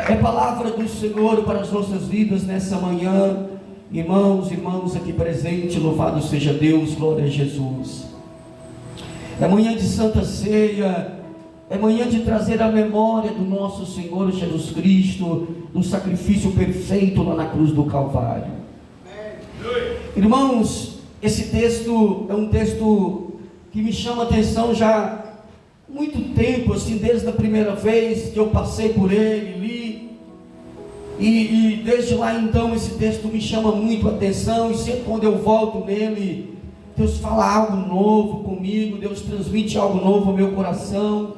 É palavra do Senhor para as nossas vidas nessa manhã. Irmãos aqui presentes, louvado seja Deus, glória a Jesus. É manhã de Santa Ceia, é manhã de trazer a memória do nosso Senhor Jesus Cristo, do sacrifício perfeito lá na cruz do Calvário. Irmãos, esse texto é um texto que me chama a atenção já há muito tempo, assim, desde a primeira vez que eu passei por ele, li, e desde lá então esse texto me chama muito a atenção, e sempre quando eu volto nele, Deus fala algo novo comigo, Deus transmite algo novo ao meu coração.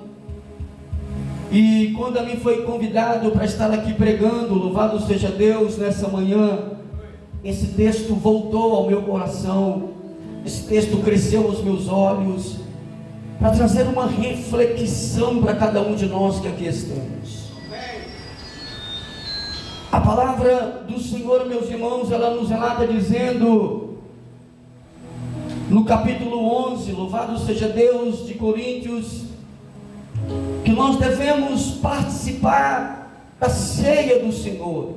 E quando a mim foi convidado para estar aqui pregando, louvado seja Deus, nessa manhã, esse texto voltou ao meu coração, esse texto cresceu aos meus olhos, para trazer uma reflexão para cada um de nós que aqui estamos. A palavra do Senhor, meus irmãos, ela nos relata dizendo, no capítulo 11, louvado seja Deus, de Coríntios, que nós devemos participar da ceia do Senhor,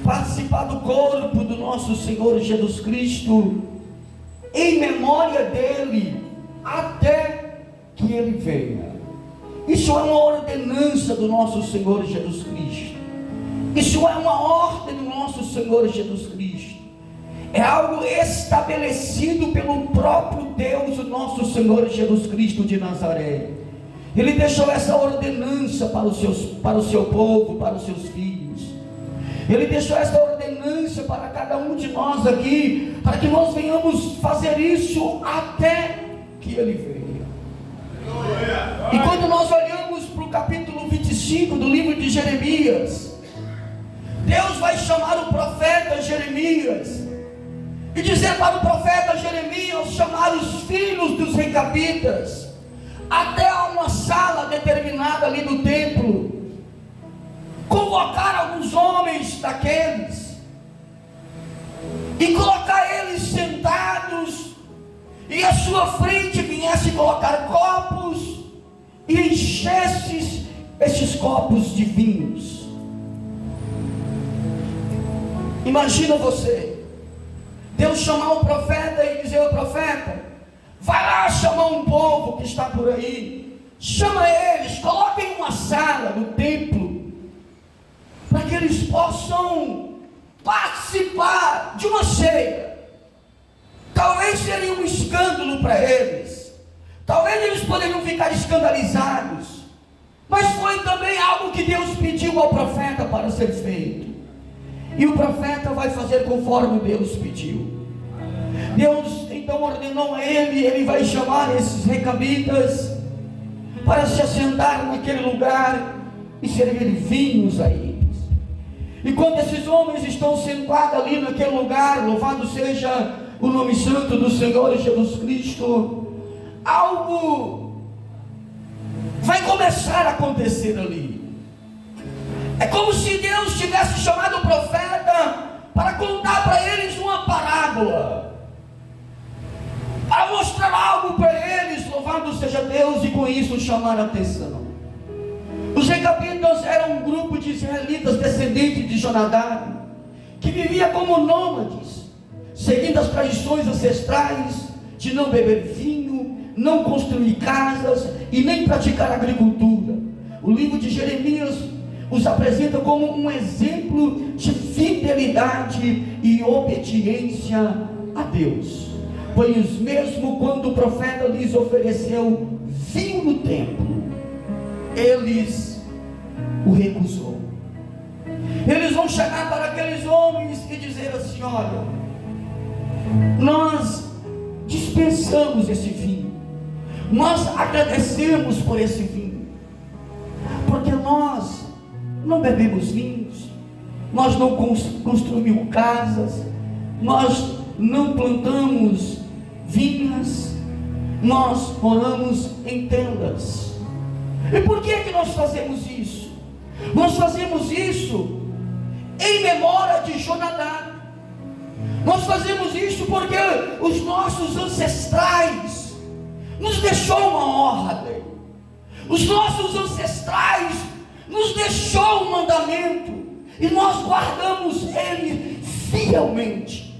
participar do corpo do nosso Senhor Jesus Cristo, em memória dele, até que ele venha. Isso é uma ordenança do nosso Senhor Jesus Cristo, isso é uma ordem do nosso Senhor Jesus Cristo, é algo estabelecido pelo próprio Deus, o nosso Senhor Jesus Cristo de Nazaré. Ele deixou essa ordenança para o seu povo, para os seus filhos. Ele deixou essa ordenança para cada um de nós aqui, para que nós venhamos fazer isso até que ele venha. E quando nós olhamos para o capítulo 25 do livro de Jeremias, Deus vai chamar o profeta Jeremias e dizer para o profeta Jeremias chamar os filhos dos recabitas até uma sala determinada ali do templo, convocar alguns homens daqueles e colocar eles sentados, e à sua frente viesse colocar copos e enchesse esses copos de vinhos. Imagina você, Deus chamar o profeta e dizer ao profeta: vai lá chamar um povo que está por aí, chama eles, coloca em uma sala do templo, para que eles possam participar de uma ceia. Talvez seria um escândalo para eles, talvez eles poderiam ficar escandalizados, mas foi também algo que Deus pediu ao profeta para ser feito, e o profeta vai fazer conforme Deus pediu. Deus então ordenou a ele vai chamar esses recabitas para se assentar naquele lugar e servir vinhos a eles. E quando esses homens estão sentados ali naquele lugar, louvado seja o nome santo do Senhor Jesus Cristo, algo vai começar a acontecer ali. É como se Deus tivesse chamado o profeta para contar para eles uma parábola, para mostrar algo para eles, louvado seja Deus, e com isso chamar a atenção. Os recabitas eram um grupo de israelitas descendentes de Jonadab, que vivia como nômades, seguindo as tradições ancestrais de não beber vinho, não construir casas e nem praticar agricultura. O livro de Jeremias os apresenta como um exemplo de fidelidade e obediência a Deus, pois mesmo quando o profeta lhes ofereceu vinho no templo, eles o recusou. Eles vão chegar para aqueles homens e dizer assim: olha, nós dispensamos esse vinho, nós agradecemos por esse vinho, porque nós não bebemos vinhos, nós não construímos casas, nós não plantamos vinhas, nós moramos em tendas. E por que nós fazemos isso? Nós fazemos isso em memória de Jonadab. Nós fazemos isso porque os nossos ancestrais nos deixou uma ordem. Os nossos ancestrais nos nos deixou um mandamento e nós guardamos ele fielmente.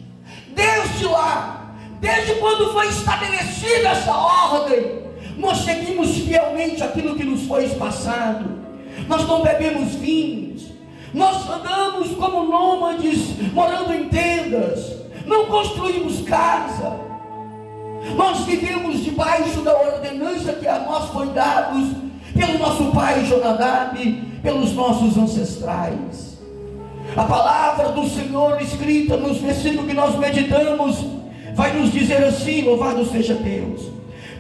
Desde lá, desde quando foi estabelecida essa ordem, nós seguimos fielmente aquilo que nos foi passado. Nós não bebemos vinhos, nós andamos como nômades, morando em tendas, não construímos casa. Nós vivemos debaixo da ordenança que a nós foi dada pelo nosso pai Jonadab, pelos nossos ancestrais. A palavra do Senhor escrita nos versículos que nós meditamos vai nos dizer assim: louvado seja Deus.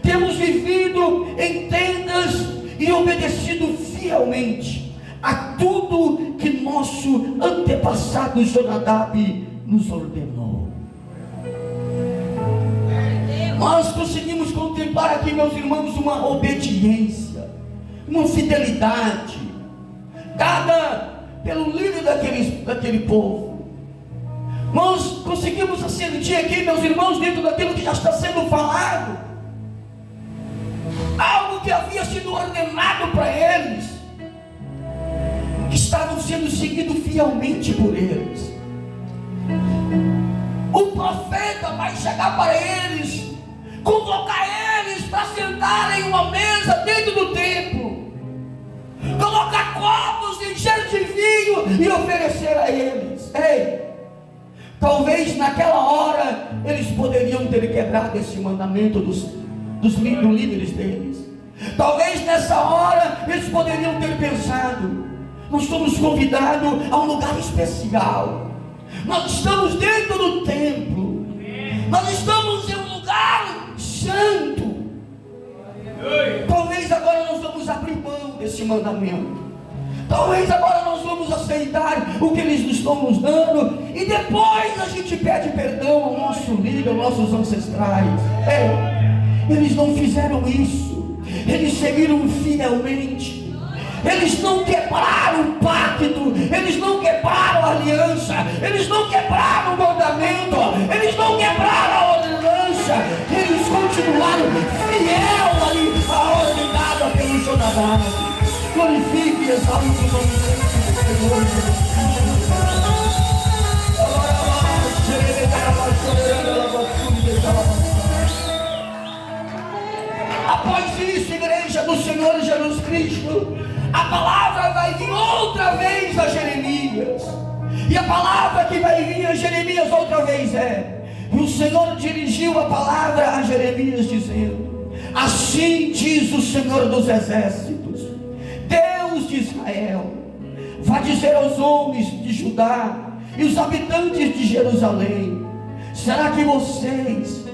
Temos vivido em tendas e obedecido fielmente a tudo que nosso antepassado Jonadab nos ordenou. Nós conseguimos contemplar aqui, meus irmãos, uma obediência, uma fidelidade dada pelo líder daquele povo. Nós conseguimos sentir aqui, meus irmãos, dentro daquilo que já está sendo falado, algo que havia sido ordenado para eles, que estavam sendo seguidos fielmente por eles. O profeta vai chegar para eles, convocar eles para sentarem em uma mesa dentro do templo, colocar copos encheios de vinho e oferecer a eles. Ei, talvez naquela hora eles poderiam ter quebrado esse mandamento dos líderes deles. Talvez nessa hora eles poderiam ter pensado: nós somos convidados a um lugar especial, nós estamos dentro do templo, nós estamos em um lugar santo. Talvez agora nós vamos abrir mão desse mandamento, talvez agora nós vamos aceitar o que eles estão nos dando, e depois a gente pede perdão ao nosso líder, aos nossos ancestrais. Eles não fizeram isso, eles seguiram fielmente, eles não quebraram o pacto, eles não quebraram a aliança, eles não quebraram o mandamento, eles não quebraram a ordenança, eles continuaram fiel ali à ordem dada pelo Jonadab. Glorifique e exalte o nome do Senhor Jesus. Após isso, igreja do Senhor Jesus Cristo, a palavra vai vir outra vez a Jeremias. E a palavra que vai vir a Jeremias outra vez e o Senhor dirigiu a palavra a Jeremias dizendo: assim diz o Senhor dos exércitos, Deus de Israel, vai dizer aos homens de Judá e os habitantes de Jerusalém: será que vocês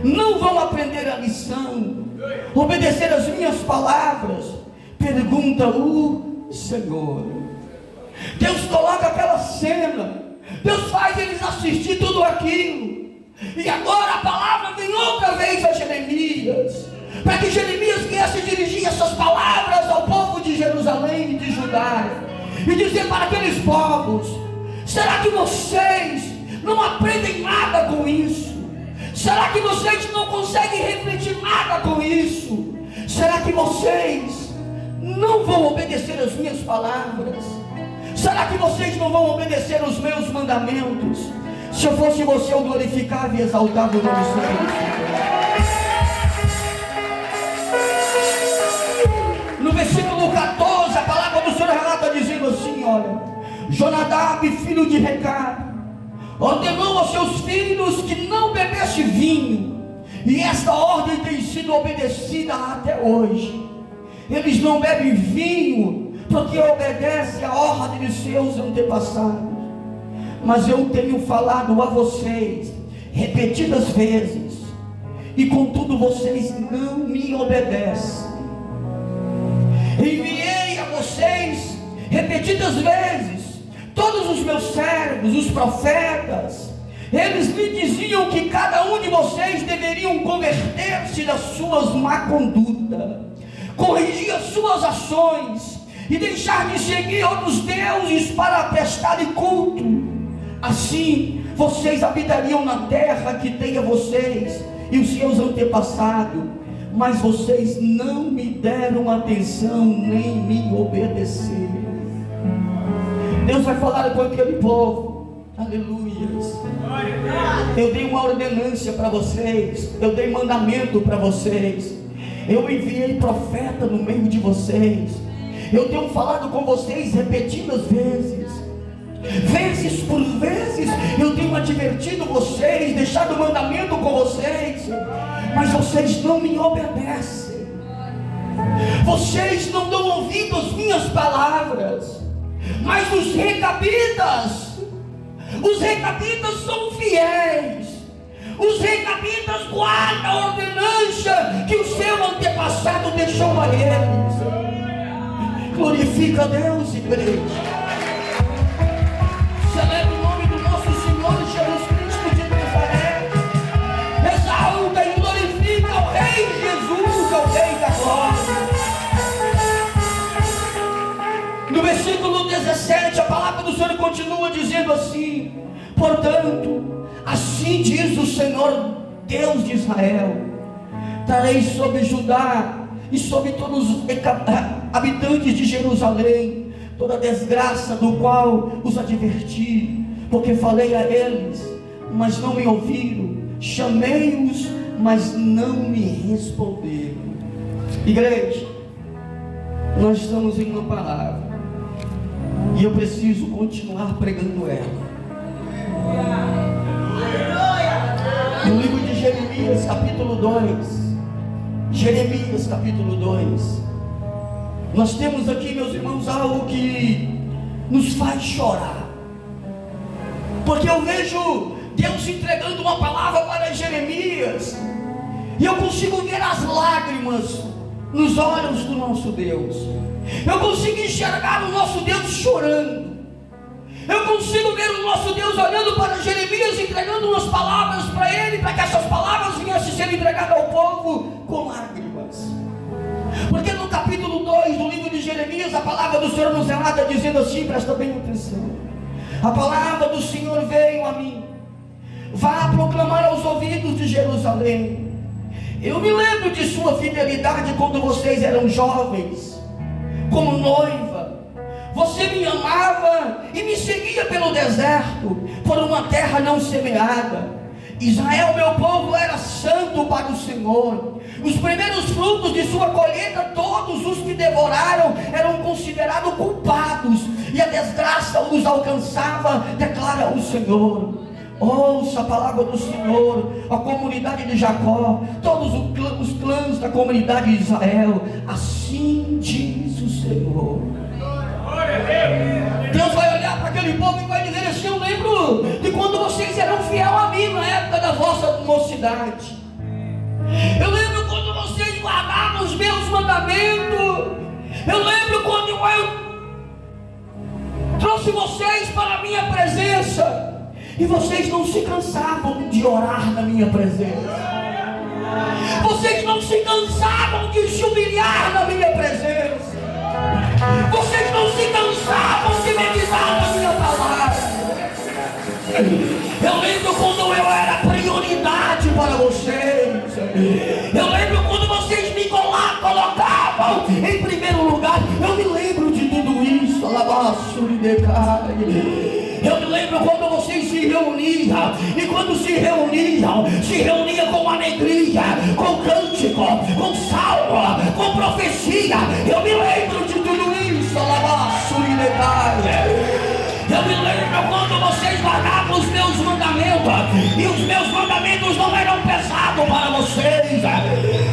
não vão aprender a lição, obedecer as minhas palavras? Pergunta o Senhor. Deus coloca aquela cena, Deus faz eles assistir tudo aquilo, e agora a palavra vem outra vez a Jeremias, para que Jeremias viesse dirigir essas palavras ao povo de Jerusalém e de Judá, e dizer para aqueles povos: será que vocês não aprendem nada com isso? Será que vocês não conseguem refletir nada com isso? Será que vocês não vão obedecer as minhas palavras? Será que vocês não vão obedecer os meus mandamentos? Se eu fosse você, eu glorificava e exaltava o nome do Senhor. No versículo 14, a palavra do Senhor relata dizendo assim: olha, Jonadab, filho de Recabe, ordenou aos seus filhos que não bebesse vinho, e esta ordem tem sido obedecida até hoje. Eles não bebem vinho porque obedecem à ordem de seus antepassados. Mas eu tenho falado a vocês repetidas vezes, e contudo vocês não me obedecem. Enviei a vocês repetidas vezes todos os meus servos, os profetas. Eles lhe diziam que cada um de vocês deveriam converter-se das suas má conduta, corrigir as suas ações e deixar de seguir outros deuses para prestarem culto. Assim vocês habitariam na terra que dei a vocês e os seus antepassados, mas vocês não me deram atenção nem me obedeceram. Deus vai falar com aquele povo. Aleluia. Eu dei uma ordenância para vocês, eu dei mandamento para vocês, eu enviei profeta no meio de vocês, eu tenho falado com vocês repetidas vezes por vezes, eu tenho advertido vocês, deixado mandamento com vocês, mas vocês não me obedecem, vocês não dão ouvido às minhas palavras. Mas os recabitas são fiéis, os recabitas guardam a ordenança que o seu antepassado deixou a eles. Glorifica a Deus, igreja. Celebra o nome do nosso Senhor Jesus Cristo de Nazaré. Exalta e glorifica o Rei Jesus, o Rei da glória. No versículo 17, a palavra do Senhor continua dizendo assim: portanto, assim diz o Senhor Deus de Israel: trarei sobre Judá e sobre todos os habitantes de Jerusalém toda a desgraça do qual os adverti, porque falei a eles, mas não me ouviram, chamei-os, mas não me responderam. Igreja, nós estamos em uma palavra e eu preciso continuar pregando ela. No livro de Jeremias capítulo 2, Jeremias capítulo 2, nós temos aqui, meus irmãos, algo que nos faz chorar, porque eu vejo Deus entregando uma palavra para Jeremias, e eu consigo ver as lágrimas nos olhos do nosso Deus, eu consigo enxergar o nosso Deus chorando, eu consigo ver o nosso Deus olhando para Jeremias, entregando umas palavras para ele, para que essas palavras viessem ser entregadas ao povo com lágrimas. Porque no capítulo 2 do livro de Jeremias, a palavra do Senhor nos relata dizendo assim, presta bem atenção: a palavra do Senhor veio a mim, vá proclamar aos ouvidos de Jerusalém. Eu me lembro de sua fidelidade quando vocês eram jovens, como noiva. Você me amava e me seguia pelo deserto, por uma terra não semeada. Israel, meu povo, era santo para o Senhor. Os primeiros frutos de sua colheita, todos os que devoraram eram considerados culpados, e a desgraça os alcançava, declara o Senhor. Ouça a palavra do Senhor, a comunidade de Jacó, todos os clãs da comunidade de Israel. Assim diz o Senhor. Deus vai olhar para aquele povo e vai dizer assim: eu lembro de quando vocês eram fiel a mim na época da vossa mocidade. Eu lembro quando vocês guardavam os meus mandamentos. Eu lembro quando eu trouxe vocês para a minha presença, e vocês não se cansavam de orar na minha presença. Vocês não se cansavam de se humilhar na minha presença. Vocês não se cansavam de meditar na minha palavra. Eu lembro quando eu era prioridade para vocês. Eu lembro quando vocês me colocavam em primeiro lugar. Eu me lembro de tudo isso. Eu me lembro quando vocês se reuniam, e quando se reunia com alegria, com cântico, com salmo, com profecia. Eu me lembro de tudo isso. Eu me lembro quando vocês guardavam os meus mandamentos, e os meus mandamentos não eram pesados para vocês.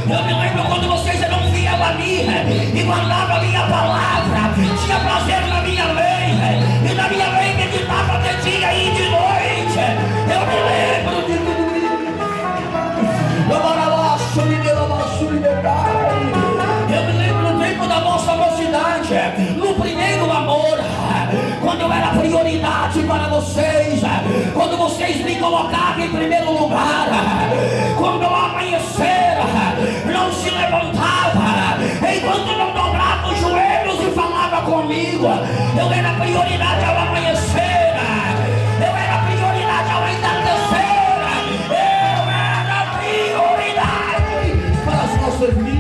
Eu me lembro quando vocês eram fiel a mim e guardavam a minha palavra, tinha prazer na minha lei, e na minha lei meditava de dia e de noite. Eu me lembro de tudo isso. Eu me lembro do tempo da vossa mocidade, no primeiro amor, quando eu era prioridade para vocês, quando vocês me colocavam em primeiro lugar, quando ao amanhecer não se levantava, enquanto não dobrava os joelhos e falava comigo. Eu era prioridade ao amanhecer, eu era prioridade ao entardecer, eu era prioridade para as nossas vidas.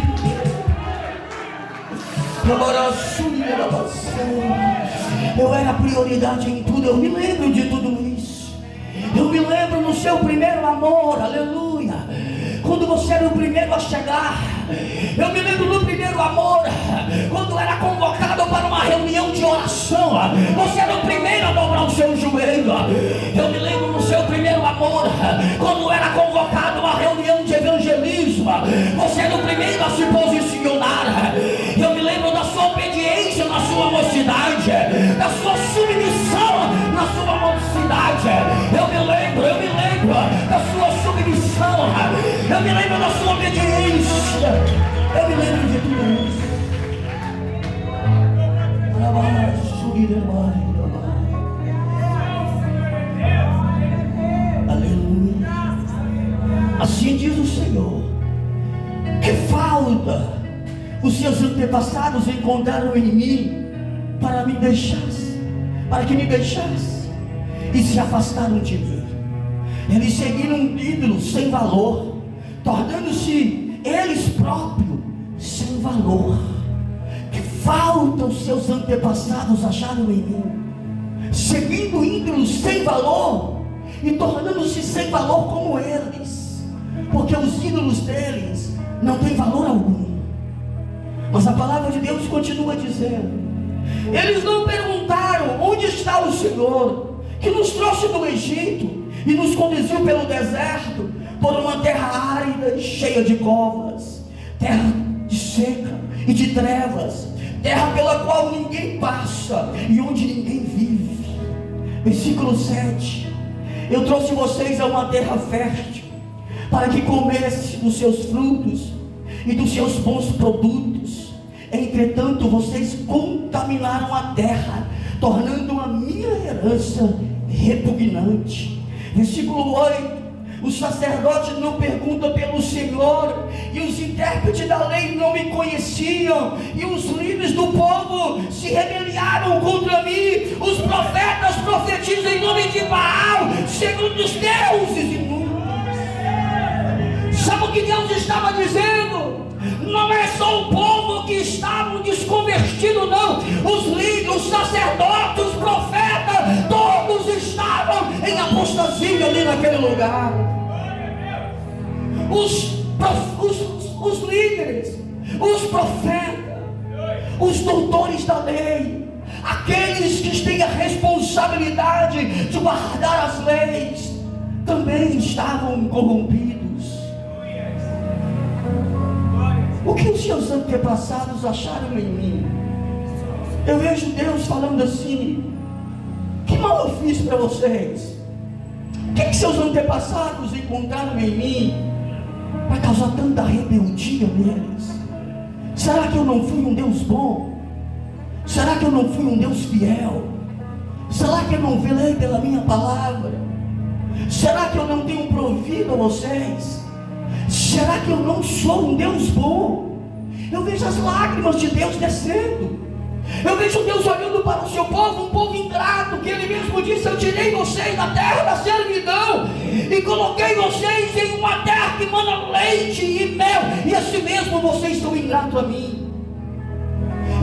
eu era prioridade em tudo. Eu me lembro de tudo isso. Eu me lembro no seu primeiro amor, aleluia, quando você era o primeiro a chegar. Eu me lembro do primeiro amor, quando era convocado para uma reunião de oração, você era o primeiro a dobrar o seu joelho. Eu me lembro no seu primeiro amor, quando era convocado a uma reunião de evangelismo, você era o primeiro a se posicionar. Eu me lembro da sua obediência na sua mocidade, da sua submissão na sua mocidade. Eu me lembro da sua submissão, eu me lembro da sua obediência, eu me lembro de tudo isso. Aleluia. Assim diz o Senhor: que falta os seus antepassados encontraram em mim para que me deixasse, e se afastaram de mim. Eles seguiram um ídolo sem valor, tornando-se eles próprios sem valor. Que falta os seus antepassados acharam em mim, seguindo ídolos sem valor e tornando-se sem valor como eles, porque os ídolos deles não têm valor algum. Mas a palavra de Deus continua dizendo: eles não perguntaram onde está o Senhor, que nos trouxe do Egito e nos conduziu pelo deserto, por uma terra árida e cheia de covas, terra de seca e de trevas, terra pela qual ninguém passa e onde ninguém vive. Versículo 7: eu trouxe vocês a uma terra fértil, para que comesse dos seus frutos e dos seus bons produtos. Entretanto, vocês contaminaram a terra, tornando a minha herança repugnante. Versículo 8: os sacerdotes não perguntam pelo Senhor, e os intérpretes da lei não me conheciam, e os líderes do povo se rebelaram contra mim. Os profetas profetizam em nome de Baal, segundo os deuses imundos. Sabe o que Deus estava dizendo? Não é só o povo que estavam desconvertidos, não. Os líderes, os sacerdotes, os profetas, todos estavam em apostasia ali naquele lugar. Os líderes, os profetas, os doutores da lei, aqueles que têm a responsabilidade de guardar as leis, também estavam corrompidos. O que os seus antepassados acharam em mim? Eu vejo Deus falando assim: que mal eu fiz para vocês? O que seus antepassados encontraram em mim para causar tanta rebeldia neles? Será que eu não fui um Deus bom? Será que eu não fui um Deus fiel? Será que eu não velei pela minha palavra? Será que eu não tenho provido a vocês? Será que eu não sou um Deus bom? Eu vejo as lágrimas de Deus descendo. Eu vejo Deus olhando para o seu povo, um povo ingrato, que Ele mesmo disse: eu tirei vocês da terra da servidão e coloquei vocês em uma terra que manda leite e mel, e assim mesmo vocês são ingratos a mim.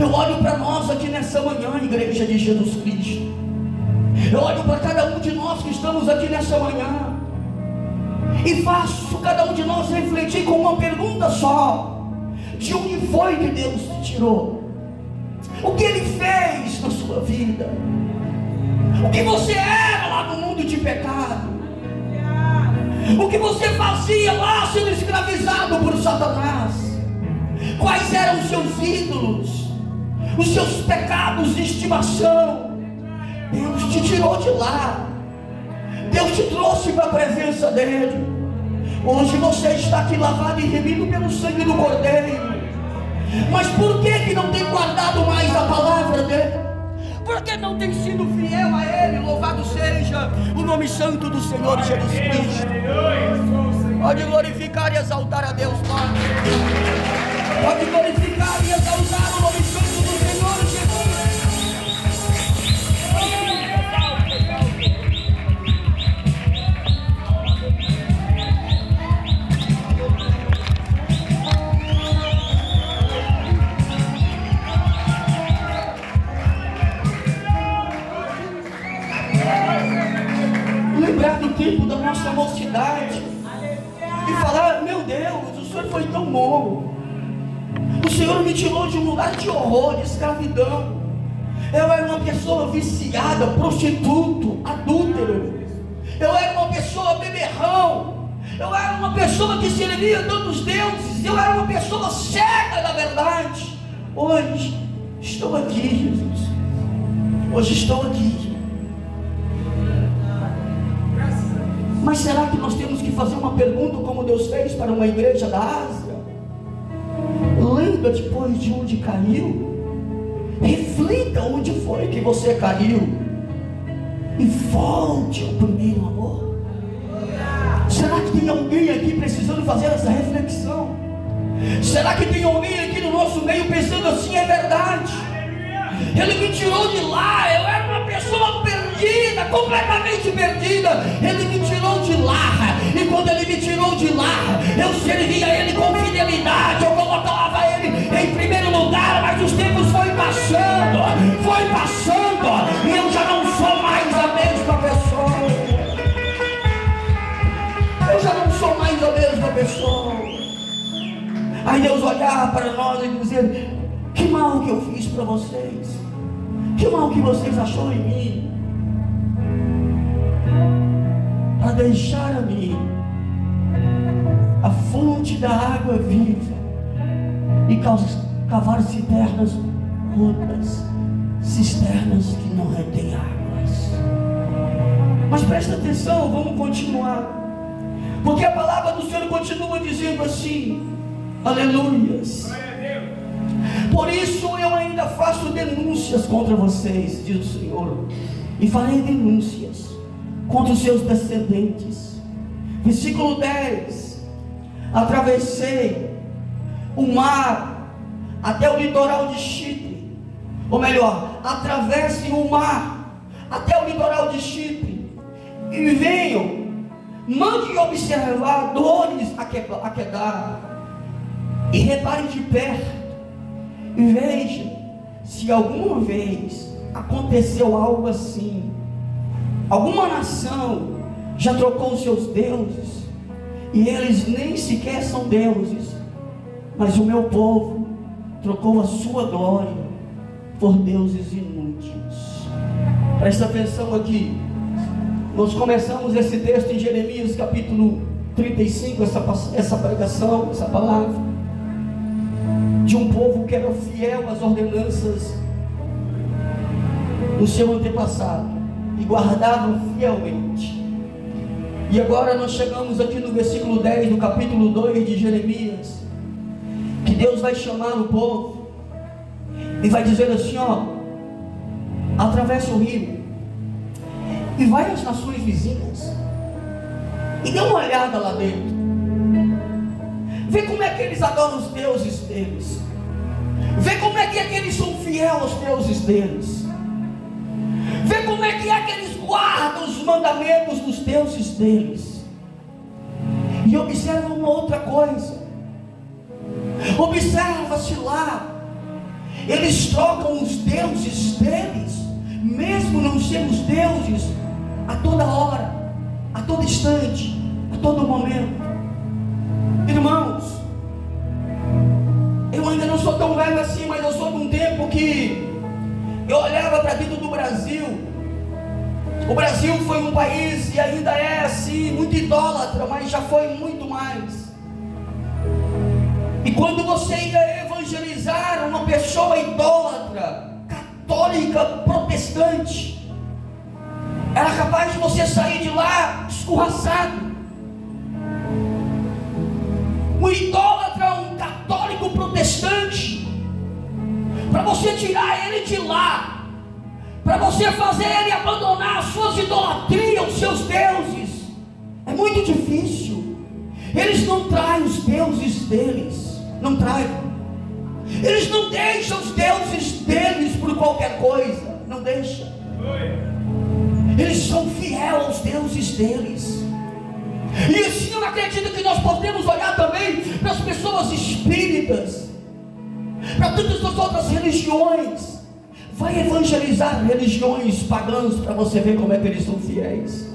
Eu olho para nós aqui nessa manhã, igreja de Jesus Cristo. Eu olho para cada um de nós que estamos aqui nessa manhã, e faço cada um de nós refletir com uma pergunta só: de onde foi que Deus te tirou? O que Ele fez na sua vida? O que você era lá no mundo de pecado? O que você fazia lá sendo escravizado por Satanás? Quais eram os seus ídolos? Os seus pecados de estimação? Deus te tirou de lá. Deus te trouxe para a presença dEle. Hoje você está aqui lavado e remido pelo sangue do Cordeiro. Mas por que não tem guardado mais a palavra dEle? Por que não tem sido fiel a Ele? Louvado seja o nome santo do Senhor Jesus Cristo. Pode glorificar e exaltar a Deus, Pai. Pode glorificar e exaltar o nome santo do Senhor Jesus. tempo da nossa mocidade e falar: meu Deus, o Senhor foi tão bom. O Senhor me tirou de um lugar de horror, de escravidão. Eu era uma pessoa viciada, prostituto, adúltero. Eu era uma pessoa beberrão. Eu era uma pessoa que servia tantos deuses. Eu era uma pessoa cega da verdade. Hoje estou aqui, Jesus. Hoje estou aqui. Mas será que nós temos que fazer uma pergunta como Deus fez para uma igreja da Ásia? Lembra depois de onde caiu? Reflita onde foi que você caiu e volte ao primeiro amor. Será que tem alguém aqui precisando fazer essa reflexão? Será que tem alguém aqui no nosso meio pensando assim: é verdade, Ele me tirou de lá, eu era uma pessoa perdida, completamente perdida. Ele me tirou de lá, e quando Ele me tirou de lá, eu servia a Ele com fidelidade, eu colocava Ele em primeiro lugar. Mas os tempos foi passando, e eu já não sou mais a mesma pessoa. Eu já não sou mais a mesma pessoa. Aí Deus olhar para nós e dizer: que mal que eu fiz para vocês, que mal que vocês acharam em mim, para deixar a mim a fonte da água viva e cavar cisternas rotas, cisternas que não retêm águas. Mas presta atenção, vamos continuar, porque a palavra do Senhor continua dizendo assim: aleluias. Por isso eu ainda faço denúncias contra vocês, diz o Senhor, e farei denúncias contra os seus descendentes. Versículo 10: atravessei o mar até o litoral de Chipre, ou melhor, atravessem o mar até o litoral de Chipre, e venham, mande observadores a Quedar, e reparem de perto, e vejam se alguma vez aconteceu algo assim. Alguma nação já trocou os seus deuses, e eles nem sequer são deuses, mas o meu povo trocou a sua glória por deuses inúteis. Presta atenção aqui. Nós começamos esse texto em Jeremias capítulo 35, essa pregação, essa palavra, de um povo que era fiel às ordenanças do seu antepassado e guardavam fielmente. E agora nós chegamos aqui no versículo 10 do capítulo 2 de Jeremias, que Deus vai chamar o povo e vai dizer assim: ó, atravessa o rio e vai às nações vizinhas e dê uma olhada lá dentro. Vê como é que eles adoram os deuses deles. Vê como é que eles são fiéis aos deuses deles. Vê como é que eles guardam os mandamentos dos deuses deles. E observa uma outra coisa. Observa-se lá, eles trocam os deuses deles, mesmo não sendo os deuses, a toda hora, a todo instante, a todo momento. Irmãos, eu ainda não sou tão velho assim, mas eu sou de um tempo que eu olhava para dentro do Brasil. O Brasil foi um país, e ainda é assim, muito idólatra, mas já foi muito mais. E quando você ia evangelizar uma pessoa idólatra, católica, protestante, era capaz de você sair de lá escorraçado. Um idólatra, um católico protestante, para você tirar ele de lá, para você fazer ele abandonar as suas idolatrias, os seus deuses, é muito difícil. Eles não traem os deuses deles, não traem. Eles não deixam os deuses deles por qualquer coisa, não deixam. Eles são fiéis aos deuses deles. E assim eu acredito que nós podemos olhar também para as pessoas espíritas, para tantas outras religiões. Vai evangelizar religiões pagãs para você ver como é que eles são fiéis.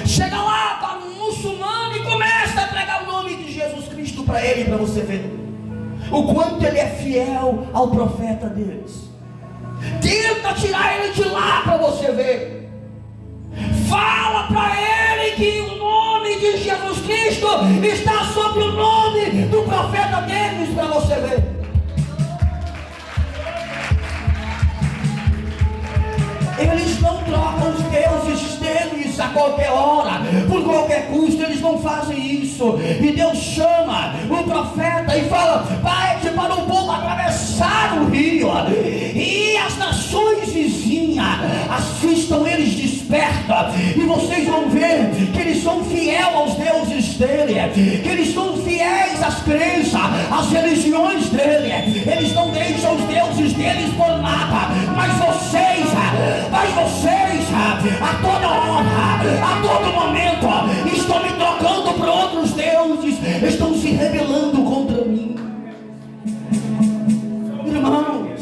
Chega lá para um muçulmano e começa a pregar o nome de Jesus Cristo para ele, para você ver o quanto ele é fiel ao profeta deles. Tenta tirar ele de lá para você ver. Fala para ele que o nome de Jesus Cristo está sobre o nome do profeta deles, para você ver. Eles não trocam os deuses deles a qualquer hora, por qualquer custo. Eles não fazem isso. E Deus chama o profeta e fala: pede para o povo atravessar o rio, e as nações vizinhas assistam eles desperta. E vocês vão ver que eles são fiéis aos deuses dele, que eles são fiéis às crenças, às religiões dele. Eles não deixam os deuses deles por nada. Mas vocês, a toda hora, a todo momento, estão me trocando por outros deuses, estão se rebelando contra mim. Irmãos,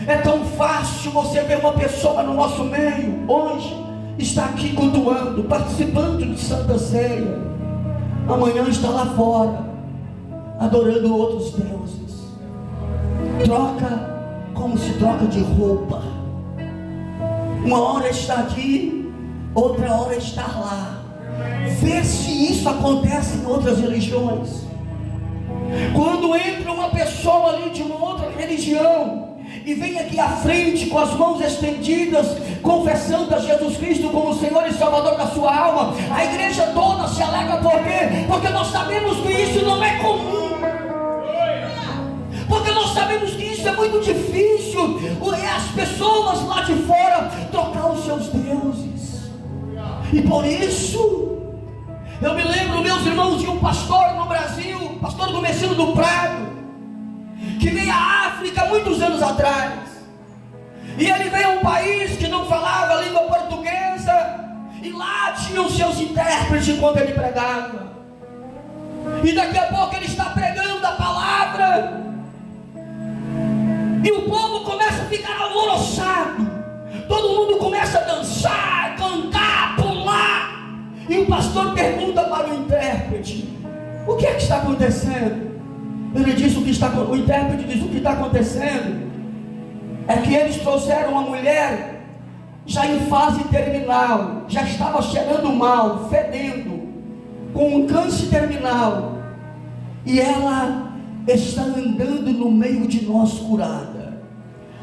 é tão fácil você ver uma pessoa no nosso meio, hoje, está aqui cultuando, participando de Santa Ceia, amanhã está lá fora, adorando outros deuses. Troca como se troca de roupa. Uma hora está aqui, outra hora está lá. Vê se isso acontece em outras religiões. Quando entra uma pessoa ali de uma outra religião e vem aqui à frente com as mãos estendidas, confessando a Jesus Cristo como Senhor e Salvador da sua alma, a igreja toda se alegra. Por quê? Porque nós sabemos que isso não é comum. Porque nós sabemos que isso é muito difícil. As pessoas lá de fora trocar os seus deuses. E por isso, eu me lembro, meus irmãos, de um pastor no Brasil, pastor do Messino do Prado, que veio à África muitos anos atrás. E ele veio a um país que não falava a língua portuguesa, e lá tinham seus intérpretes enquanto ele pregava. E daqui a pouco ele está pregando a palavra, e o povo começa a ficar alvoroçado. Todo mundo começa a dançar, cantar, pular. E o pastor pergunta para o intérprete: o que é que está acontecendo? Ele diz o intérprete diz: o que está acontecendo é que eles trouxeram uma mulher já em fase terminal, já estava cheirando mal, fedendo, com um câncer terminal, e ela está andando no meio de nós curada.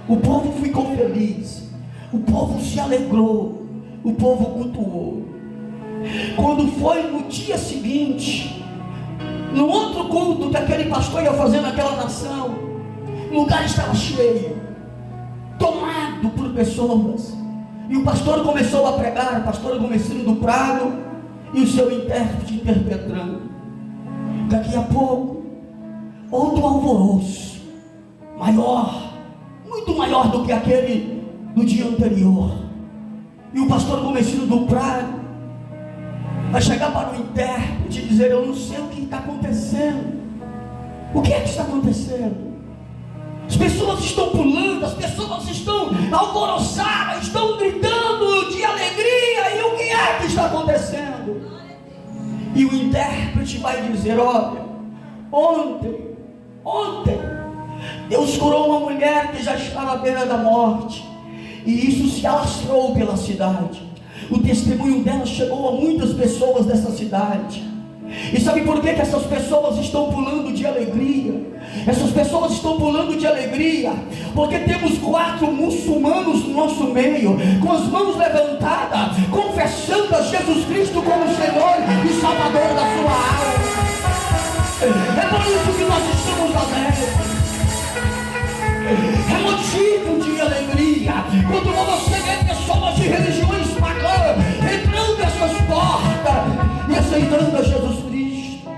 O povo ficou feliz, o povo se alegrou, o povo cultuou. Quando foi no dia seguinte, no outro culto que aquele pastor ia fazer naquela nação, o lugar estava cheio, tomado por pessoas, e o pastor começou a pregar, o pastor Agostinho do Prado e o seu intérprete interpretando. Daqui a pouco, outro alvoroço maior, muito maior do que aquele do dia anterior, e o pastor Agostinho do Prado vai chegar para o intérprete e dizer: eu não sei o que está acontecendo. O que é que está acontecendo? As pessoas estão pulando, as pessoas estão alvoroçadas, estão gritando de alegria. E o que é que está acontecendo? E o intérprete vai dizer: olha, ontem Deus curou uma mulher que já estava à beira da morte, e isso se alastrou pela cidade. O testemunho dela chegou a muitas pessoas dessa cidade. E sabe por que essas pessoas estão pulando de alegria? Essas pessoas estão pulando de alegria porque temos 4 muçulmanos no nosso meio, com as mãos levantadas, confessando a Jesus Cristo como Senhor e Salvador da sua alma. É por isso que nós estamos alegres. É motivo de alegria quando você vê pessoas de religiões pagãs entrando nessas portas e aceitando a Jesus Cristo.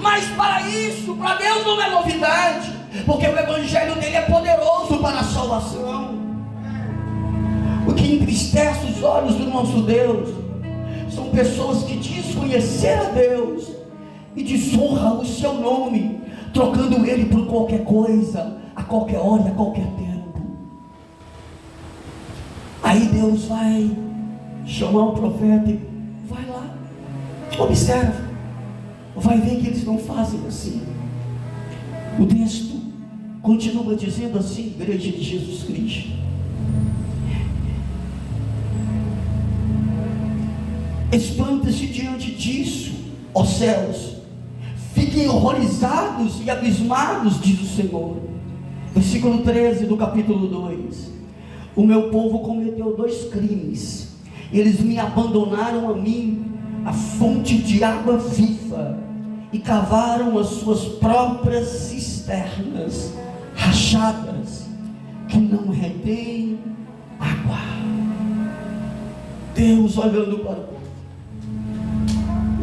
Mas para isso, para Deus não é novidade, porque o evangelho dele é poderoso para a salvação. O que entristece os olhos do nosso Deus são pessoas que desconheceram a Deus e desonram o seu nome, trocando ele por qualquer coisa, a qualquer hora e a qualquer tempo. Aí Deus vai chamar o profeta e vai Observa, vai ver que eles não fazem assim. O texto continua dizendo assim, igreja de Jesus Cristo: espanta-se diante disso, ó céus, fiquem horrorizados e abismados, diz o Senhor. Versículo 13 do capítulo 2: o meu povo cometeu 2 crimes. Eles me abandonaram a mim, a fonte de água viva, e cavaram as suas próprias cisternas rachadas, que não retêm água. Deus olhando para o povo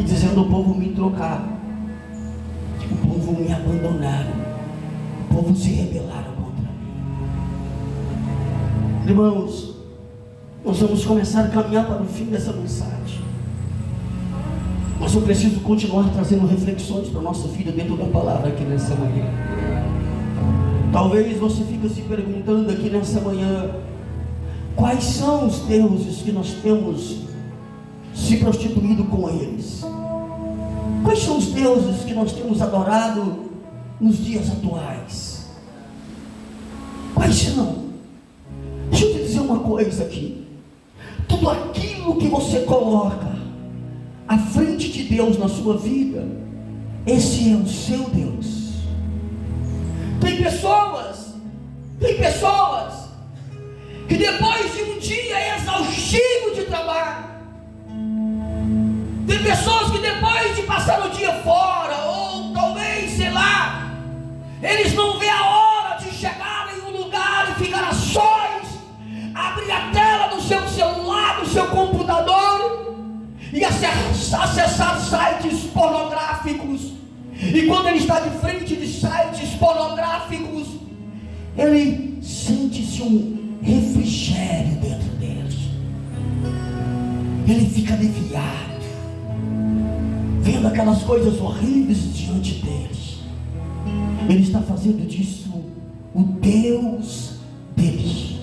e dizendo: o povo me trocaram, o povo me abandonaram, o povo se rebelaram contra mim. Irmãos, nós vamos começar a caminhar para o fim dessa mensagem, mas eu preciso continuar trazendo reflexões para a nossa vida dentro da palavra aqui nessa manhã. Talvez você fique se perguntando aqui nessa manhã: quais são os deuses que nós temos se prostituído com eles? Quais são os deuses que nós temos adorado nos dias atuais? Quais são? Deixa eu te dizer uma coisa aqui: tudo aquilo que você coloca à frente de Deus na sua vida, esse é o seu Deus. Tem pessoas que depois de um dia exaustivo de trabalho, tem pessoas que depois de passar o dia fora, ou talvez, sei lá, eles não vê a hora de chegar em um lugar e ficar a sós, abrir a tela do seu celular, do seu computador e acessar sites pornográficos. E quando ele está de frente de sites pornográficos, ele sente-se um refrigério dentro dele. Ele fica aliviado, vendo aquelas coisas horríveis diante dele. Ele está fazendo disso o Deus dele,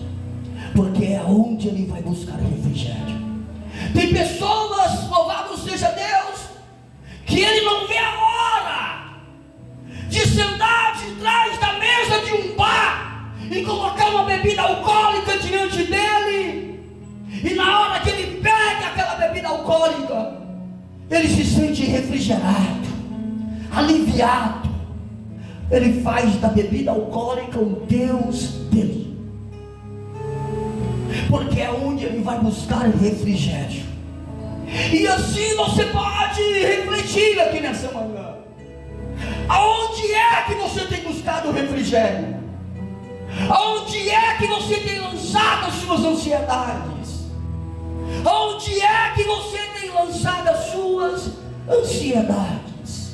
porque é onde ele vai buscar refrigério. Tem pessoas, louvado seja Deus, que ele não vê a hora de sentar de trás da mesa de um bar e colocar uma bebida alcoólica diante dele, e na hora que ele pega aquela bebida alcoólica, ele se sente refrigerado, aliviado. Ele faz da bebida alcoólica o Deus dele, porque é onde ele vai buscar refrigério. E assim você pode refletir aqui nessa manhã: aonde é que você tem buscado refrigério? Aonde é que você tem lançado as suas ansiedades? Aonde é que você tem lançado as suas ansiedades?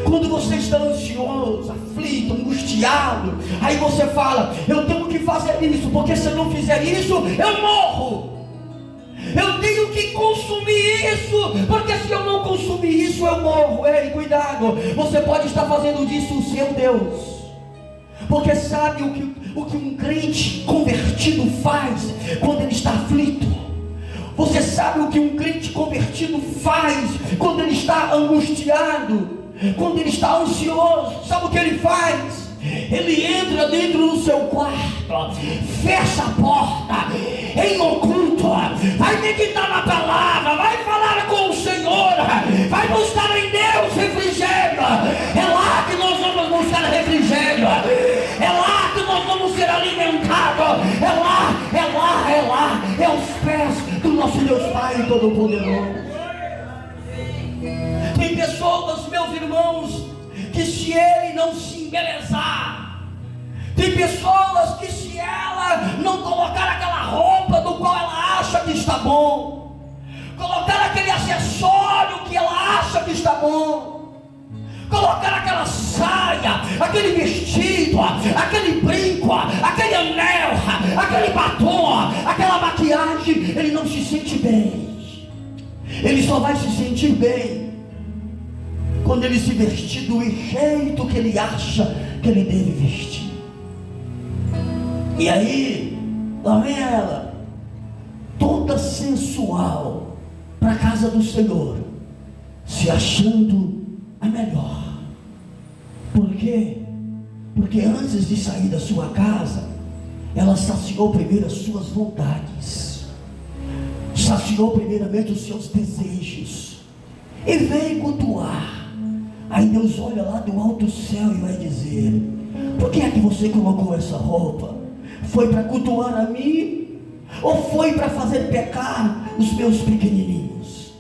Quando você está ansioso, aflito, angustiado, aí você fala: eu tenho que fazer isso, porque se eu não fizer isso, eu morro. Eu tenho que consumir isso, porque se eu não consumir isso, eu morro. Ei, cuidado, você pode estar fazendo disso o seu Deus. Porque sabe o que um crente convertido faz quando ele está aflito? Você sabe o que um crente convertido faz quando ele está angustiado, quando ele está ansioso? Sabe o que ele faz? Ele entra dentro do seu quarto, fecha a porta, em oculto, vai meditar na palavra, vai falar com o Senhor, vai buscar em Deus refrigério. É lá que nós vamos buscar refrigério, é lá que nós vamos ser alimentados, é aos pés do nosso Deus Pai Todo-Poderoso. Tem pessoas, meus irmãos, que se ele não se embelezar, tem pessoas que se ela não colocar aquela roupa do qual ela acha que está bom, colocar aquele acessório que ela acha que está bom, colocar aquela saia, aquele vestido, aquele brinco, aquele anel, aquele batom, aquela maquiagem, ele não se sente bem. Ele só vai se sentir bem quando ele se vestir do jeito que ele acha que ele deve vestir. E aí, lá vem ela, toda sensual, para a casa do Senhor, se achando a melhor. Por quê? Porque antes de sair da sua casa, ela saciou primeiro as suas vontades, saciou primeiramente os seus desejos, e veio cultuar. Aí Deus olha lá do alto céu e vai dizer: por que é que você colocou essa roupa? Foi para cultuar a mim? Ou foi para fazer pecar os meus pequenininhos?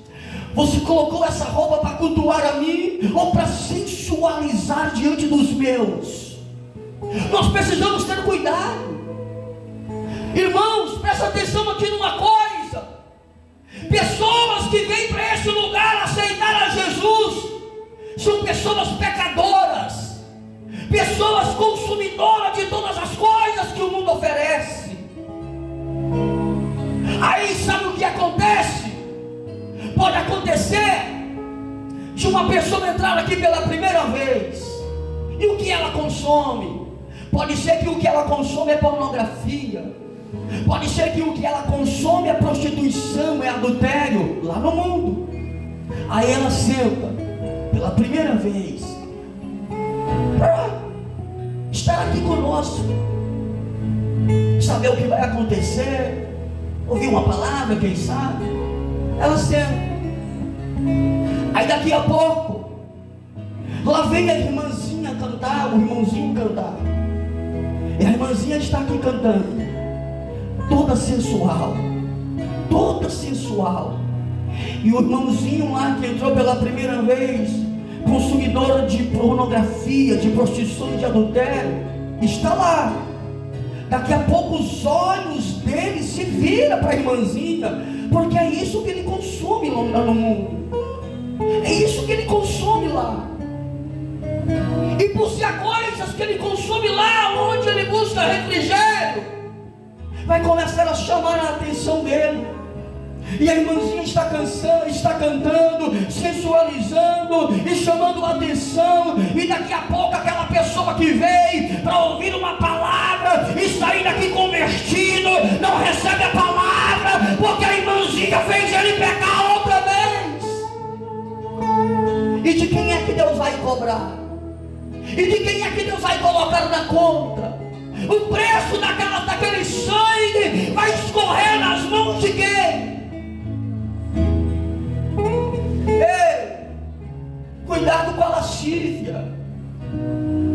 Você colocou essa roupa para cultuar a mim? Ou para sensualizar diante dos meus? Nós precisamos ter cuidado. Irmãos, presta atenção aqui numa coisa. Pessoas que vêm para esse lugar aceitar a Jesus são pessoas pecadoras, pessoas consumidoras de todas as coisas que o mundo oferece. Aí sabe o que acontece? Pode acontecer de uma pessoa entrar aqui pela primeira vez, e o que ela consome? Pode ser que o que ela consome é pornografia, pode ser que o que ela consome é prostituição, é adultério, lá no mundo. Aí ela senta pela primeira vez para estar aqui conosco, saber o que vai acontecer, ouvir uma palavra, quem sabe. Ela senta. Aí daqui a pouco lá vem a irmãzinha cantar, o irmãozinho cantar, e a irmãzinha está aqui cantando, toda sensual, e o irmãozinho lá que entrou pela primeira vez, consumidor de pornografia, de prostituição, de adultério, está lá. Daqui a pouco os olhos dele se viram para a irmãzinha, porque é isso que ele consome lá no mundo, é isso que ele consome lá. E por ser coisas que ele consome lá, onde ele busca refrigério, vai começar a chamar a atenção dele. E a irmãzinha está cantando, sensualizando e chamando a atenção. E daqui a pouco aquela pessoa que veio para ouvir uma palavra e sair daqui convertido, não recebe a palavra, porque a irmãzinha fez ele pecar outra vez. E de quem é que Deus vai cobrar? E de quem é que Deus vai colocar na conta? O preço daquele sangue vai escorrer nas mãos de quem? Ei, cuidado com a lascívia,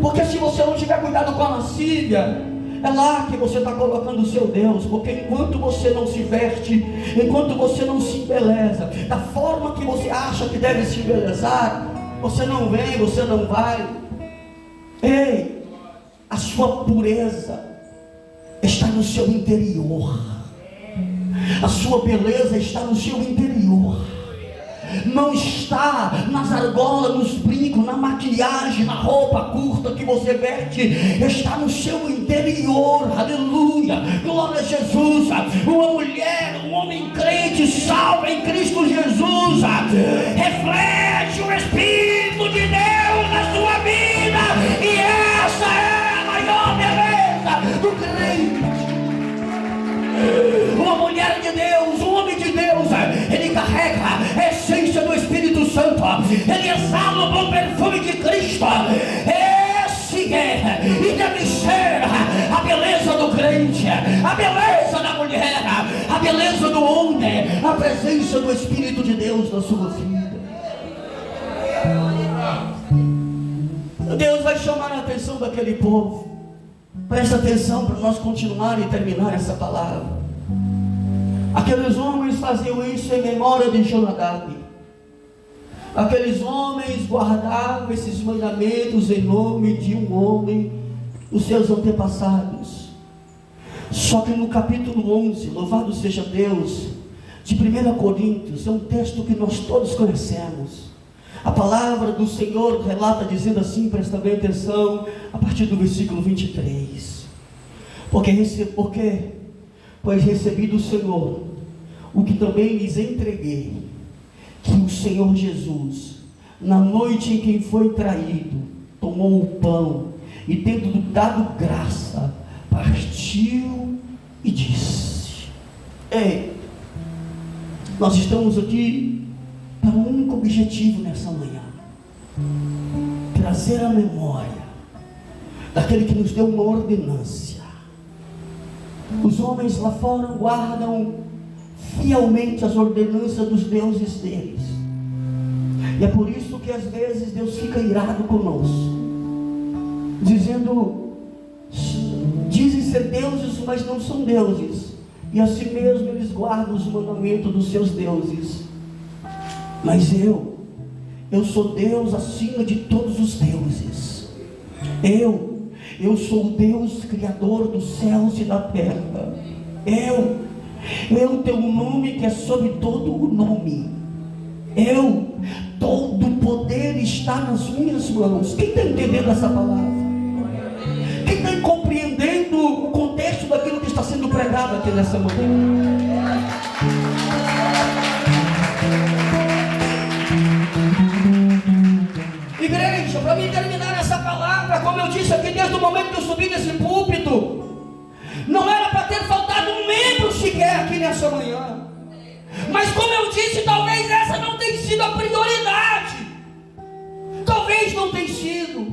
porque se você não tiver cuidado com a lascívia, é lá que você está colocando o seu Deus. Porque enquanto você não se veste, enquanto você não se embeleza da forma que você acha que deve se embelezar, você não vem, você não vai. Ei, a sua pureza está no seu interior, a sua beleza está no seu interior, não está nas argolas, nos brincos, na maquiagem, na roupa curta que você veste, está no seu interior. Aleluia, glória a Jesus. Uma mulher, um homem crente, salvo em Cristo Jesus, reflete o Espírito de Deus na sua vida, e essa é a maior beleza do crente. Uma mulher de Deus, um homem de Deus, ele carrega a essência do Espírito Santo, ele exala o bom perfume de Cristo. Esse é e deve ser a beleza do crente, a beleza da mulher, a beleza do homem, a presença do Espírito de Deus na sua vida. Deus vai chamar a atenção daquele povo. Presta atenção para nós continuar e terminar essa palavra. Aqueles homens faziam isso em memória de Jonadab. Aqueles homens guardavam esses mandamentos em nome de um homem, os seus antepassados. Só que no capítulo 11, louvado seja Deus, de 1 Coríntios, é um texto que nós todos conhecemos. A palavra do Senhor relata dizendo assim, presta bem atenção, a partir do versículo 23. Pois recebi do Senhor o que também lhes entreguei, que o Senhor Jesus, na noite em que foi traído, tomou o pão e, tendo dado graça, partiu e disse: Ei, nós estamos aqui para um único objetivo nessa manhã: trazer a memória daquele que nos deu uma ordenância. Os homens lá fora guardam fielmente as ordenanças dos deuses deles, e é por isso que às vezes Deus fica irado conosco, dizendo: dizem ser deuses, mas não são deuses, e assim mesmo eles guardam os mandamentos dos seus deuses. Mas eu sou Deus acima de todos os deuses. Eu sou o Deus criador dos céus e da terra. Eu tenho um nome que é sobre todo o nome. Todo o poder está nas minhas mãos. Quem está entendendo essa palavra? Quem está compreendendo o contexto daquilo que está sendo pregado aqui nessa manhã? Igreja, para mim terminar essa palavra, como eu disse aqui desde o momento que eu subi nesse púlpito, não era para ter faltado um membro sequer aqui nessa manhã. Mas como eu disse, talvez essa não tenha sido a prioridade. Talvez não tenha sido.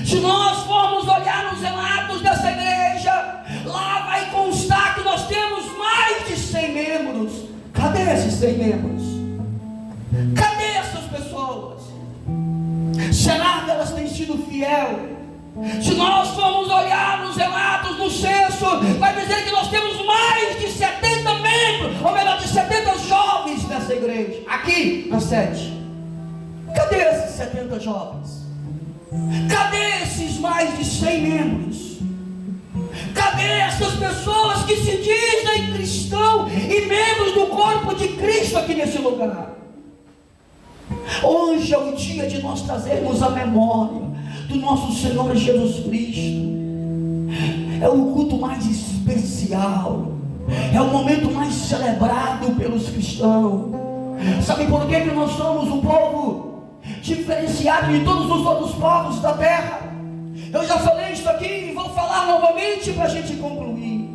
Se nós formos olhar nos relatos dessa igreja, lá vai constar que nós temos mais de 100 membros. Cadê esses 100 membros? Cadê essas pessoas? Será que elas têm sido fiel? Se nós formos olhar nos relatos do censo, vai dizer que nós temos mais de 70 membros, ou melhor, de 70 jovens nessa igreja, aqui na sede. Cadê esses 70 jovens? Cadê esses mais de 100 membros? Cadê essas pessoas que se dizem cristão e membros do corpo de Cristo aqui nesse lugar? Hoje é o dia de nós trazermos a memória do nosso Senhor Jesus Cristo. É o culto mais especial, é o momento mais celebrado pelos cristãos. Sabe por que nós somos um povo diferenciado de todos os outros povos da terra? Eu já falei isso aqui e vou falar novamente para a gente concluir.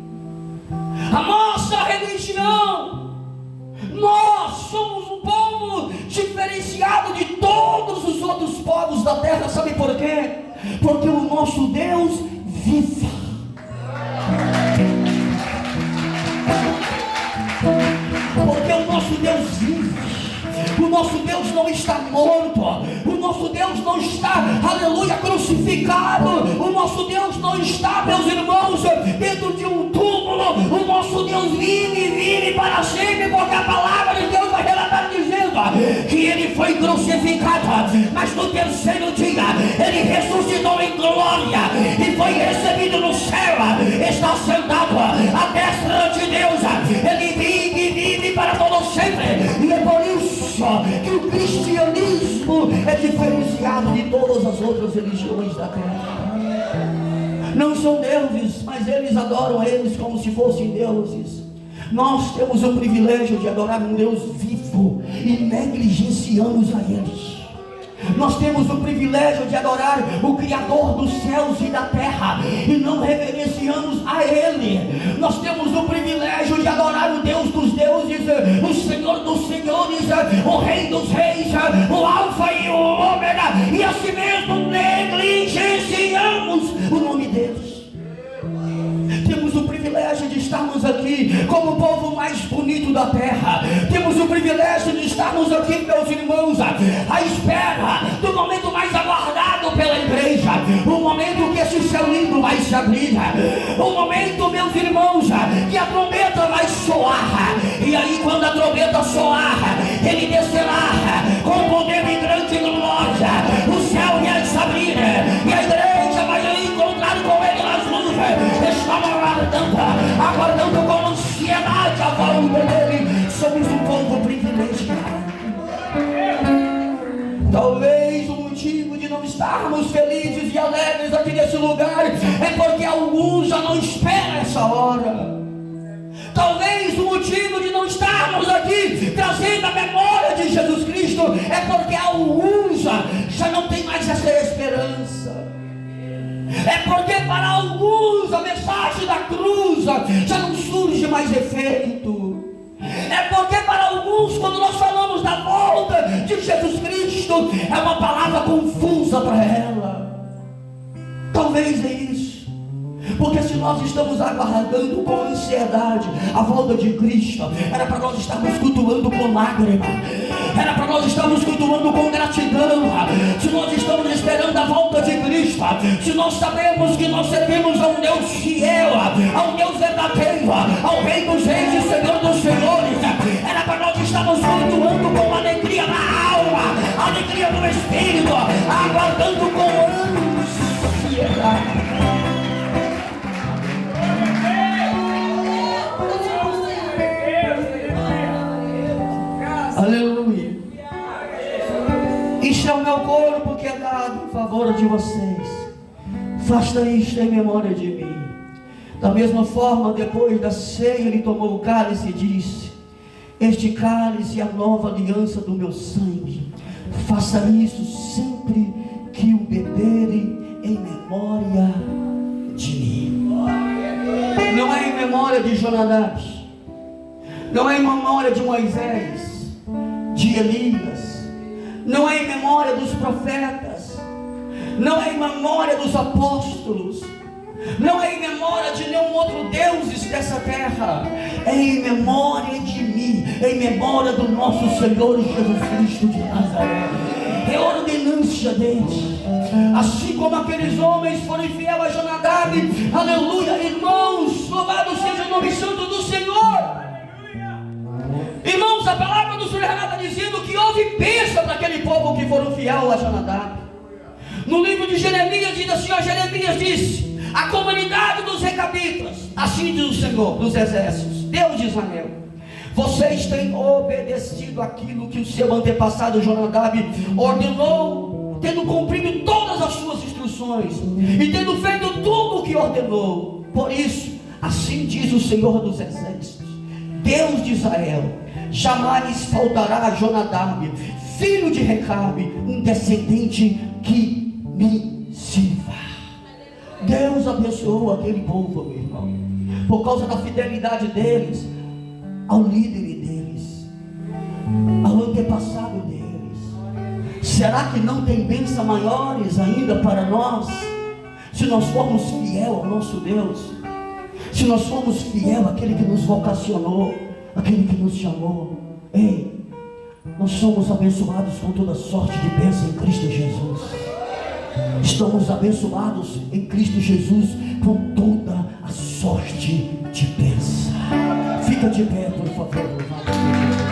A nossa religião, nós somos um povo diferenciado de todos os outros povos da terra. Sabe por quê? Porque o nosso Deus vive. Porque o nosso Deus vive. O nosso Deus não está morto. O nosso Deus não está, aleluia, crucificado. O nosso Deus não está, meus irmãos, dentro de um túmulo. O nosso Deus vive para sempre, porque a palavra de Deus vai relatar dizendo que Ele foi crucificado, mas no terceiro dia Ele ressuscitou em glória e foi recebido no céu. Está sentado à destra de Deus. Ele vive para todo sempre. E é por isso que o cristianismo é diferenciado de todas as outras religiões da terra. Não são deuses, mas eles adoram eles como se fossem deuses. Nós temos o privilégio de adorar um Deus vivo e negligenciamos a Ele. Nós temos o privilégio de adorar o Criador dos céus e da terra e não reverenciamos a Ele. Nós temos o privilégio de adorar o Deus dos deuses, o Senhor dos senhores, o Rei dos reis, o Alfa e o Ômega, e assim mesmo negligenciamos o nome deles. Temos o privilégio de estarmos aqui como o povo mais bonito da terra. Temos o privilégio de estarmos aqui, meus irmãos, à espera do momento mais aguardado pela igreja, o momento que esse céu lindo vai se abrir, o momento, meus irmãos, que a trombeta vai soar. E aí, quando a trombeta soar, Ele descerá com poder e grande glória. O céu vai se abrir e a igreja vai encontrar com Ele nas nuvens. Estamos aguardando com ansiedade a volta dele. Somos um povo privilegiado. Talvez o motivo de não estarmos felizes e alegres aqui nesse lugar é porque alguns já não esperam essa hora. Talvez o motivo de não estarmos aqui trazendo a memória de Jesus Cristo é porque alguns já não tem mais essa esperança. É porque para alguns a mensagem da cruz já não surge mais efeito. É porque para alguns, quando nós falamos da volta de isso é uma palavra confusa para ela. Talvez é isso. Porque se nós estamos aguardando com ansiedade a volta de Cristo, era para nós estarmos cultuando com lágrima, era para nós estarmos cultuando com gratidão. Se nós estamos esperando a volta de Cristo, se nós sabemos que nós servimos a um Deus fiel, a um Deus verdadeiro, ao Rei dos Reis e Senhor dos Senhores, era para nós estarmos cultuando com alegria na alma, alegria no Espírito, aguardando com ansiedade. Aleluia. Isto é o meu corpo que é dado em favor de vocês. Faça isto em memória de mim. Da mesma forma, depois da ceia, ele tomou o cálice e disse: este cálice é a nova aliança do meu sangue. Faça isso sempre que o beberem em memória de mim. Não é em memória de Jonadab, não é em memória de Moisés, de Elias, não é em memória dos profetas, não é em memória dos apóstolos, não é em memória de nenhum outro deuses dessa terra, é em memória de mim, em memória do nosso Senhor Jesus Cristo de Nazaré. É ordenância dele. Assim como aqueles homens foram fiéis a Jonadab, aleluia, irmãos, louvado seja o nome santo do Senhor. Irmãos, a palavra do Senhor está dizendo que houve bênção para aquele povo que foram fiel a Jonadab. No livro de Jeremias diz assim, Jeremias disse: a comunidade dos recabitas, assim diz o Senhor dos exércitos, Deus de Israel, vocês têm obedecido aquilo que o seu antepassado Jonadab ordenou, tendo cumprido todas as suas instruções e tendo feito tudo o que ordenou. Por isso, assim diz o Senhor dos exércitos, Deus de Israel: jamais faltará a Jonadab, filho de Recabe, um descendente que me sirva. Deus abençoou aquele povo, meu irmão, por causa da fidelidade deles ao líder deles, ao antepassado deles. Será que não tem bênçãos maiores ainda para nós, se nós formos fiel ao nosso Deus? Se nós formos fiel àquele que nos vocacionou, aquele que nos chamou? Ei, nós somos abençoados com toda sorte de bênção em Cristo Jesus. Estamos abençoados em Cristo Jesus com toda a sorte de bênção. Fica de pé, por favor, louvado seja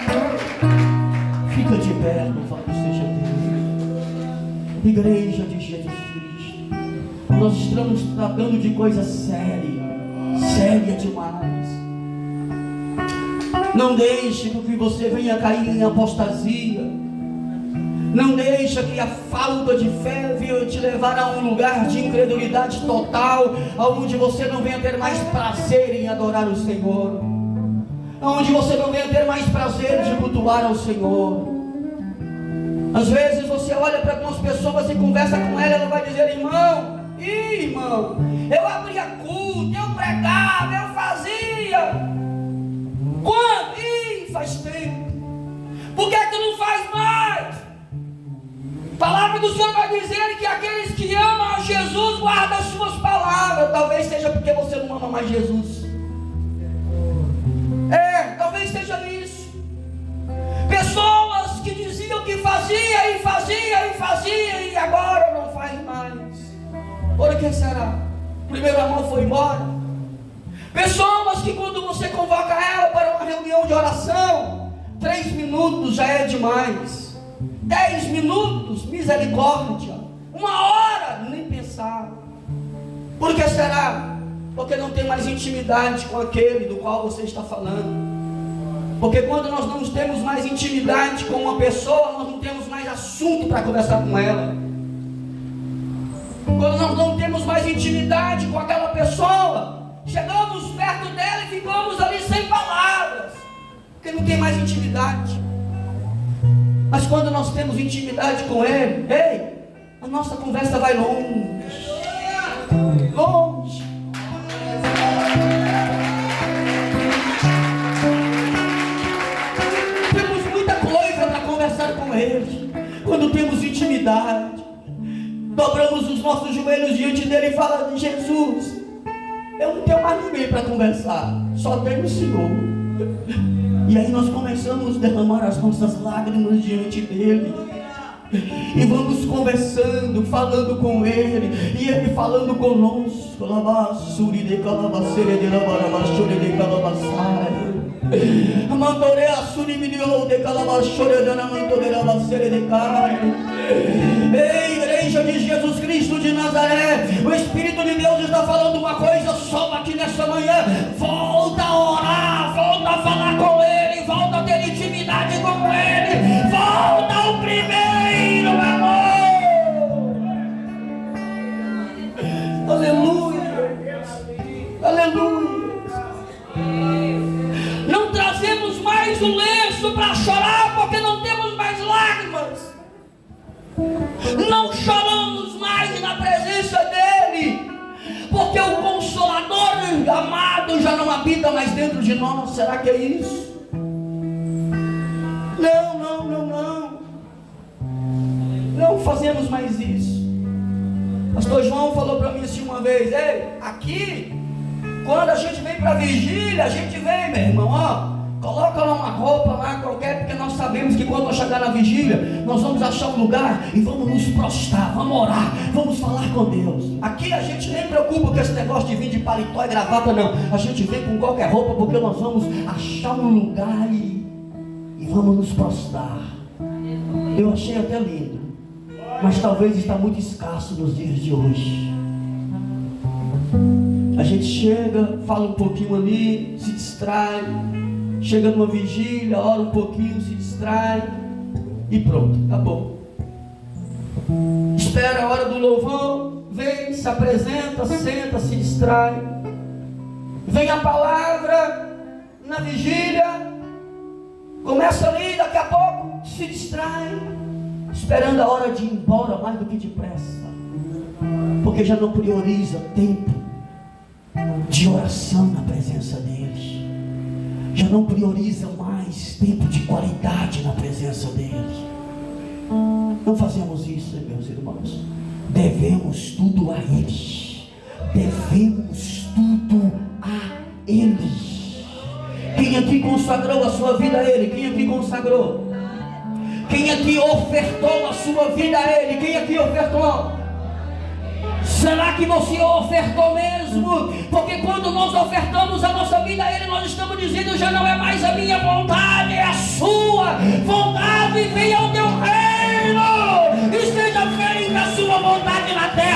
Deus. Fica de pé, louvado seja Deus. Igreja de Jesus Cristo, nós estamos tratando de coisa séria, séria demais. Não deixe que você venha cair em apostasia. Não deixe que a falta de fé venha te levar a um lugar de incredulidade total, onde você não venha ter mais prazer em adorar o Senhor, onde você não venha ter mais prazer de cultuar ao Senhor. Às vezes você olha para algumas pessoas e conversa com ela, ela vai dizer: irmão, eu abria culto, eu pregava, eu fazia. Quando? Faz tempo. Por que não faz mais? A palavra do Senhor vai dizer que aqueles que amam a Jesus guardam as suas palavras. Talvez seja porque você não ama mais Jesus. Talvez seja isso. Pessoas que diziam que fazia e agora não faz mais. Por que será? O primeiro amor foi embora. Pessoas que quando você convoca ela para uma reunião de oração, 3 minutos já é demais. 10 minutos, misericórdia. 1 hora, nem pensar. Por que será? Porque não tem mais intimidade com aquele do qual você está falando. Porque quando nós não temos mais intimidade com uma pessoa, nós não temos mais assunto para conversar com ela. Quando nós não temos mais intimidade com aquela pessoa, chegamos perto dela e ficamos ali sem palavras, porque não tem mais intimidade. Mas quando nós temos intimidade com Ele, a nossa conversa vai longe. Longe. Temos muita coisa para conversar com Ele. os nossos joelhos diante dele e fala: Jesus, eu não tenho mais ninguém para conversar, só tenho o Senhor. E aí nós começamos a derramar as nossas lágrimas diante dele. E vamos conversando, falando com ele, e ele falando conosco. Labassuri de calabacere de labarabachore de calabaçai. Mandore assuri milhão de calabachore de namantore labacere de carne. Ei, igreja de Jesus Cristo de Nazaré, o Espírito de Deus está falando uma coisa só aqui nessa manhã. Volta a orar, volta a falar com ele, volta a ter intimidade com ele, volta ao primeiro amor. Aleluia, aleluia. Não trazemos mais o lenço para chorar porque não temos mais lágrimas. Não choramos mais na presença dele, porque o Consolador amado já não habita mais dentro de nós. Será que é isso? Não fazemos mais isso. Pastor João falou para mim assim uma vez: ei, aqui, quando a gente vem para a vigília, a gente vem, meu irmão, ó, coloca lá uma roupa lá qualquer, porque nós sabemos que quando nós chegar na vigília, nós vamos achar um lugar e vamos nos prostrar, vamos orar, vamos falar com Deus. Aqui a gente nem preocupa com esse negócio de vir de paletó e gravata, não. A gente vem com qualquer roupa porque nós vamos achar um lugar e vamos nos prostrar. Eu achei até lindo, mas talvez está muito escasso nos dias de hoje. A gente chega, fala um pouquinho ali, se distrai, chega numa vigília, ora um pouquinho, se distrai e pronto, acabou. Espera a hora do louvor, vem, se apresenta, senta, se distrai. Vem a palavra na vigília, começa ali, daqui a pouco se distrai, esperando a hora de ir embora mais do que depressa, porque já não prioriza tempo de oração na presença deles, já não prioriza mais tempo de qualidade na presença deles. Não fazemos isso, meus irmãos. Devemos tudo a eles, devemos tudo a eles. Quem aqui consagrou a sua vida a ele? Quem aqui consagrou? Quem aqui ofertou a sua vida a ele? Quem aqui ofertou? Será que você ofertou mesmo? Porque quando nós ofertamos a nossa vida a ele, nós estamos dizendo: já não é mais a minha vontade, é a sua vontade. Venha ao teu reino e seja feita a sua vontade na terra